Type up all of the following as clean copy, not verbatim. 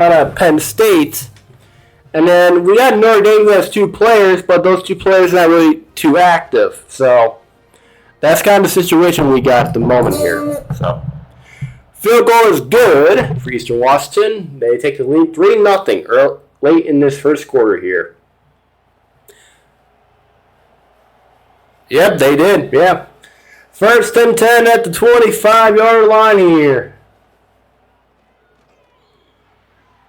out of Penn State. And then we got Notre Dame who has 2 players, but those 2 players are not really too active. So that's kind of the situation we got at the moment here. So field goal is good for Eastern Washington. They take the lead 3-0 late in this first quarter here. Yep, they did. Yeah. First and 10 at the 25-yard line here.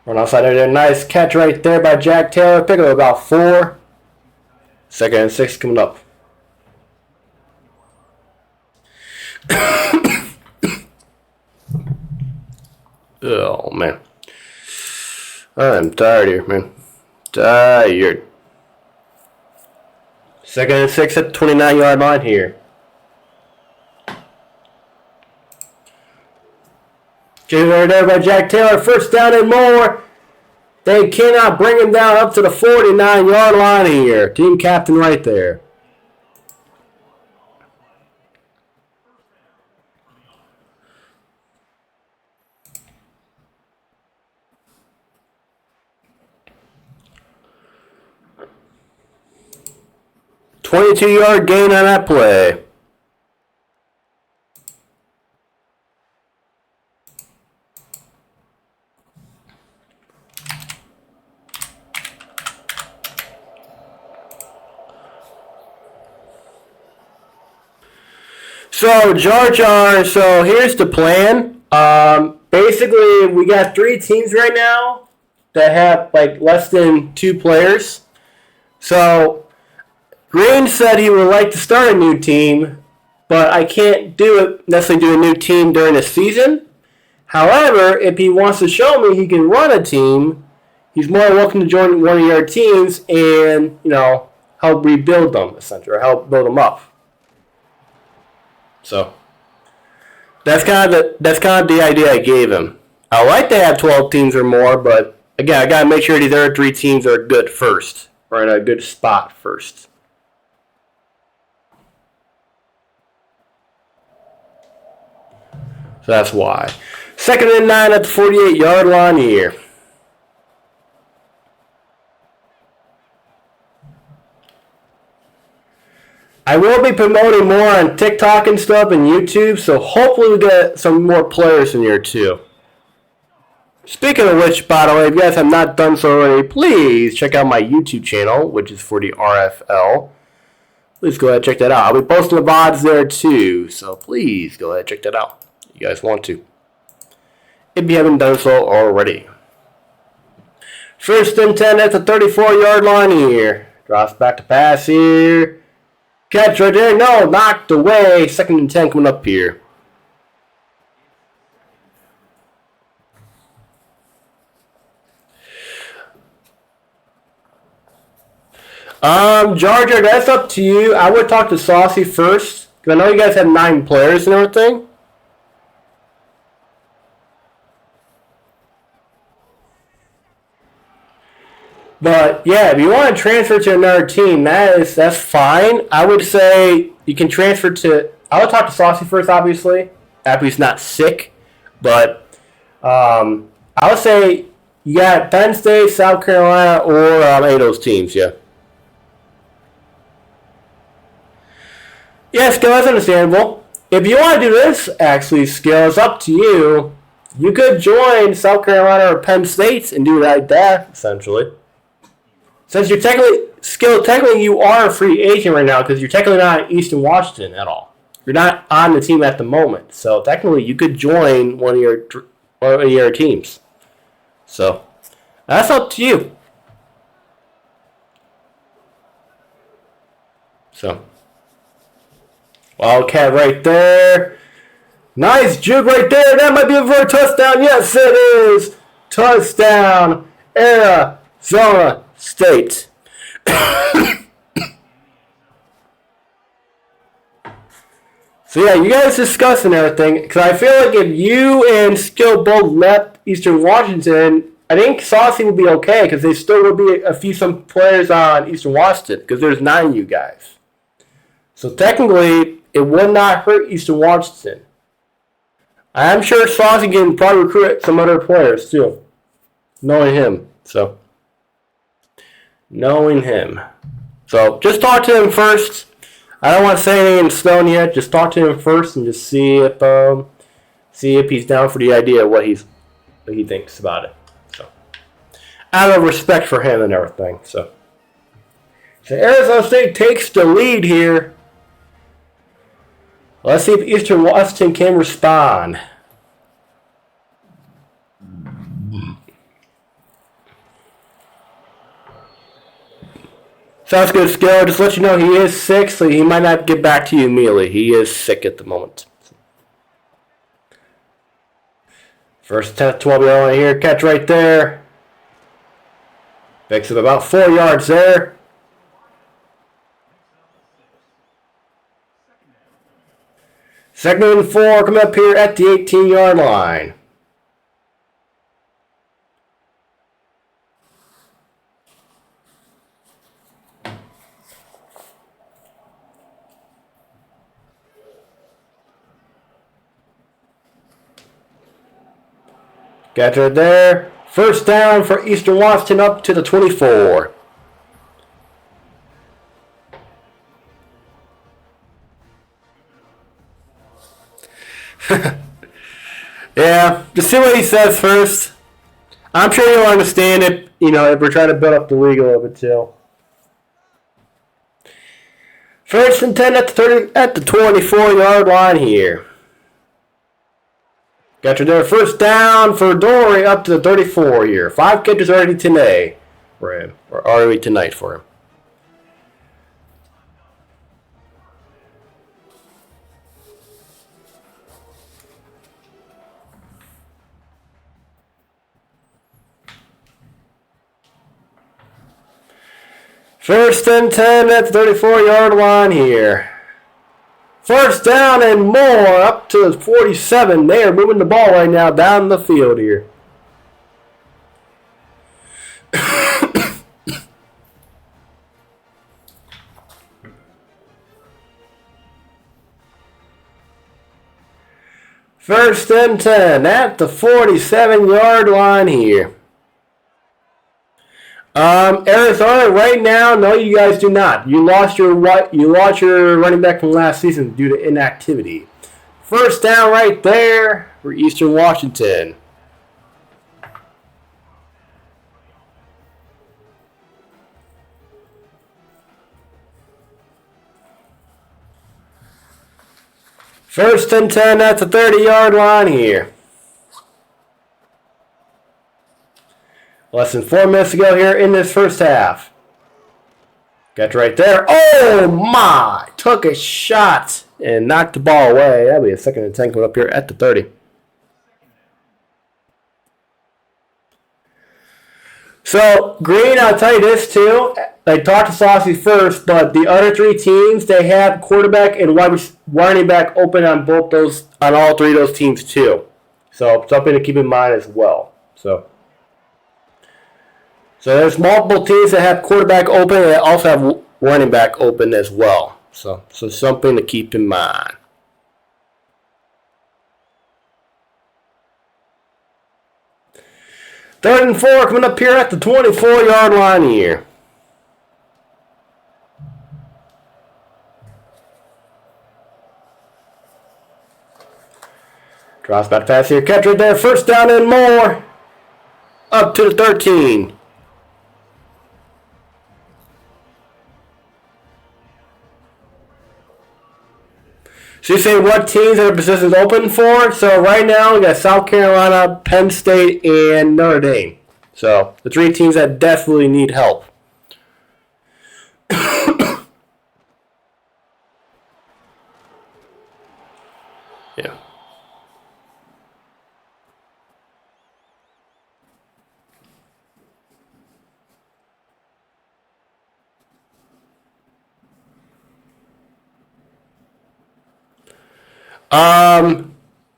Run outside there. Nice catch right there by Jack Taylor. Pick up about 4. Second and 6 coming up. Oh, man. I'm tired here, man. Tired. Second and 6 at the 29-yard line here. Chase right there by Jack Taylor. First down and more. They cannot bring him down up to the 49-yard line here. Team captain right there. $22-yard gain on that play. So, Jar Jar, so here's the plan. Basically, we got 3 teams right now that have like less than 2 players. So, Green said he would like to start a new team, but I can't necessarily do a new team during the season. However, if he wants to show me he can run a team, he's more than welcome to join one of your teams and, help rebuild them, essentially, or help build them up. So that's kind of the idea I gave him. I like to have 12 teams or more, but again, I gotta make sure these other 3 teams are good first, or in a good spot first. So that's why. Second and 9 at the 48-yard line here. I will be promoting more on TikTok and stuff and YouTube, so hopefully we get some more players in here too. Speaking of which, by the way, if you guys have not done so already, please check out my YouTube channel, which is for the RFL. Please go ahead and check that out. I'll be posting the VODs there too, so please go ahead and check that out if you guys want to, if you haven't done so already. First and 10 at the 34-yard line here. Drops back to pass here. Catch right there. No, knocked away. Second and 10 coming up here. Jar Jar, that's up to you. I would talk to Saucy first, because I know you guys have 9 players and everything. But yeah, if you want to transfer to another team, that's fine. I would say you can transfer to. I would talk to Saucy first, obviously, after he's not sick. But I would say you got Penn State, South Carolina, or any of those teams. Yeah. Yeah, Skill, that's understandable. If you want to do this, actually, Skill, it's up to you. You could join South Carolina or Penn State and do it like that, essentially. Since you're technically you are a free agent right now because you're technically not in Eastern Washington at all. You're not on the team at the moment, so technically you could join one of your teams. So that's up to you. So Wildcat right there, nice juke right there. That might be for a touchdown. Yes, it is. Touchdown, Arizona State. So yeah, you guys discussing everything, because I feel like if you and Skill both left Eastern Washington, I think Saucy will be okay, because there still will be some players on Eastern Washington, because there's 9 of you guys. So technically, it would not hurt Eastern Washington. I'm sure Saucy can probably recruit some other players too. knowing him. So just talk to him first. I don't want to say anything in stone yet. Just talk to him first and just see if he's down for the idea of what he thinks about it. So out of respect for him and everything. So Arizona State takes the lead here. Let's see if Eastern Washington can respond. Sounds good, Skill. Just let you know he is sick, so he might not get back to you immediately. He is sick at the moment. First 10, 12-yard line here. Catch right there. Picks up about 4 yards there. Second and 4 coming up here at the 18-yard line. Got her there. First down for Eastern Washington up to the 24. Yeah, just see what he says first. I'm sure he'll understand it, if we're trying to build up the league a little bit too. First and 10 at the 24-yard line here. Got you there. First down for Dory up to the 34 here. 5 catches already today for him, or already tonight for him. First and 10 at the 34-yard line here. First down and more up to the 47. They are moving the ball right now down the field here. First and 10 at the 47-yard line here. Arizona right now, no, you guys do not. You lost your running back from last season due to inactivity. First down right there for Eastern Washington. First and 10 at the 30-yard line here. Less than 4 minutes to go here in this first half. Got right there. Oh my! Took a shot and knocked the ball away. That'll be a second and 10 coming up here at the 30. So, Green, I'll tell you this too. I talked to Saucy first, but the other 3 teams, they have quarterback and running back open on all 3 of those teams too. So, something to keep in mind as well. So there's multiple teams that have quarterback open and they also have running back open as well. So something to keep in mind. Third and 4 coming up here at the 24-yard line here. Drops back fast here. Catch right there. First down and more. Up to the 13. So you say what teams are positions open for? So right now we got South Carolina, Penn State, and Notre Dame. So the 3 teams that definitely need help. Yeah.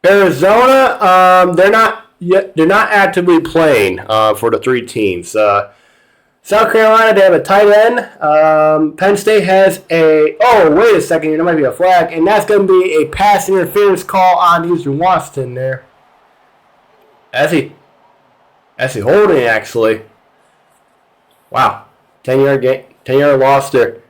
Arizona, they're not actively playing for the 3 teams. South Carolina, they have a tight end. Penn State has wait a second here, there might be a flag, and that's going to be a pass interference call on Eastern Washington there. As he Actually holding it, actually. Wow. 10-yard game. 10-yard loss there.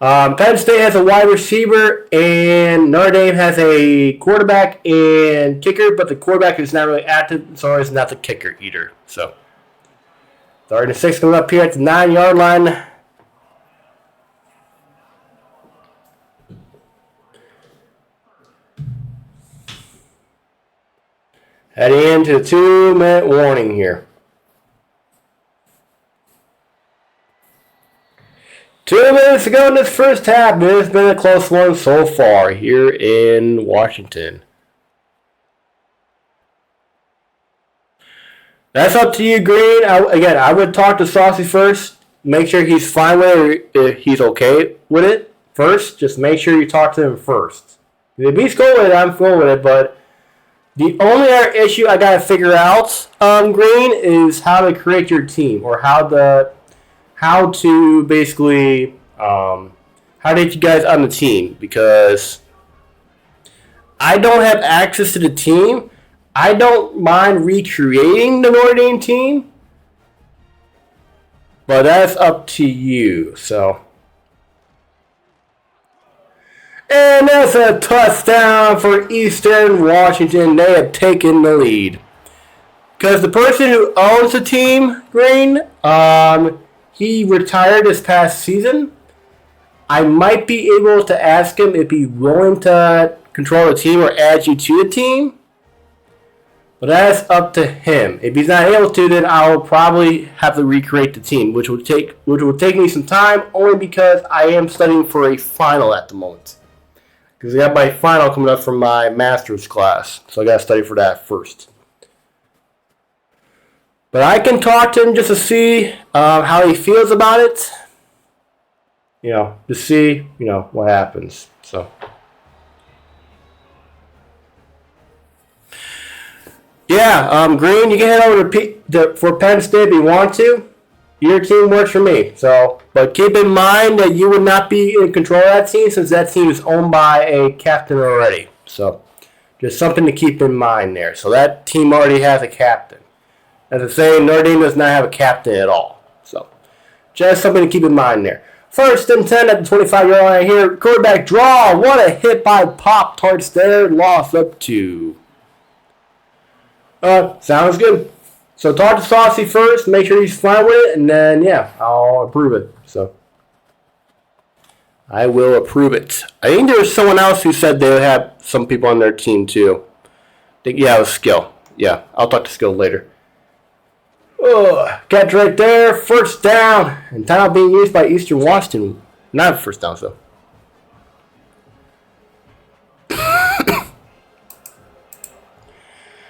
Penn State has a wide receiver, and Notre Dame has a quarterback and kicker, but the quarterback is not really active, so it's not the kicker either. So, 3rd and 6 coming up here at the 9-yard line. Heading into the 2-minute warning here. 2 minutes to go in this first half. It's been a close one so far here in Washington. That's up to you, Green. I would talk to Saucy first. Make sure he's fine with it, he's okay with it first. Just make sure you talk to him first. If he's cool with it, I'm cool with it. But the only other issue I got to figure out, Green, is how to create your team, or how to basically how to get you guys on the team, because I don't have access to the team. I don't mind recreating the Notre Dame team, but that's up to you. So, and that's a touchdown for Eastern Washington. They have taken the lead because the person who owns the team, Green, he retired this past season. I might be able to ask him if he's willing to control the team or add you to the team. But that's up to him. If he's not able to, then I'll probably have to recreate the team, which will take me some time, only because I am studying for a final at the moment. Because I got my final coming up from my master's class. So I got to study for that first. But I can talk to him just to see how he feels about it. To see, what happens. So, yeah, Green, you can head over for Penn State if you want to. Your team works for me. So, but keep in mind that you would not be in control of that team, since that team is owned by a captain already. So, just something to keep in mind there. So that team already has a captain. As I say, Notre Dame does not have a captain at all. So, just something to keep in mind there. 1st and 10 at the 25-yard line here. Quarterback draw. What a hit by Pop-Tarts there. Loss up 2. Sounds good. So talk to Saucy first. Make sure he's fine with it. And then, yeah, I'll approve it. So, I will approve it. I think there was someone else who said they would have some people on their team, too. It was Skill. Yeah, I'll talk to Skill later. Catch right there. 1st down. And timeout being used by Eastern Washington. Not 1st down, though.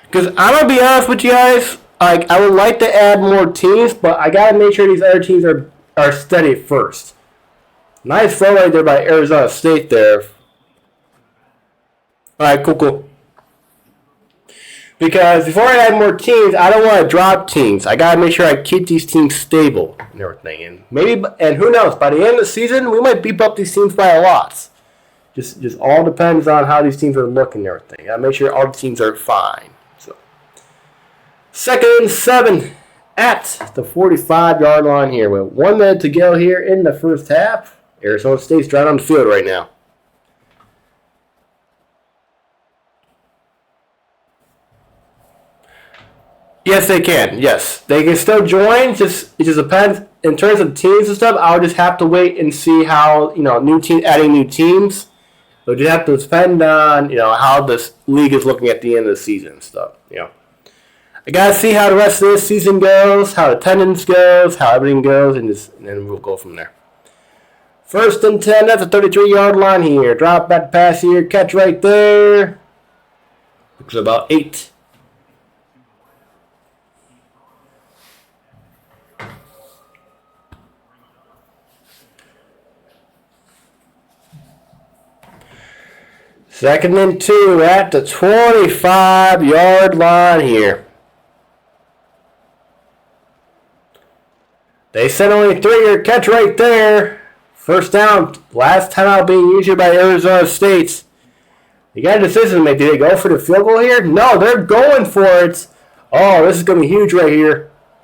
Because I'm going to be honest with you guys. I would like to add more teams, but I got to make sure these other teams are steady first. Nice throw right there by Arizona State there. Alright, cool. Because before I add more teams, I don't want to drop teams. I gotta make sure I keep these teams stable and everything. And who knows? By the end of the season, we might beep up these teams by a lot. Just all depends on how these teams are looking and everything. I gotta make sure all the teams are fine. So, 2nd and 7 at the 45-yard line here with 1 minute to go here in the first half. Arizona State's driving on the field right now. Yes, they can. Yes, they can still join. It just depends in terms of teams and stuff. I'll just have to wait and see how adding new teams. So you have to depend on how this league is looking at the end of the season and stuff. I gotta see how the rest of this season goes, how attendance goes, how everything goes, and then we'll go from there. 1st and 10 at the 33-yard line here. Drop back pass here. Catch right there. Looks about 8. Second and 2 at the 25-yard line here. They said only 3-yard catch right there. 1st down. Last timeout being used here by Arizona State. They got a decision to make. Did they go for the field goal here? No, they're going for it. Oh, this is going to be huge right here.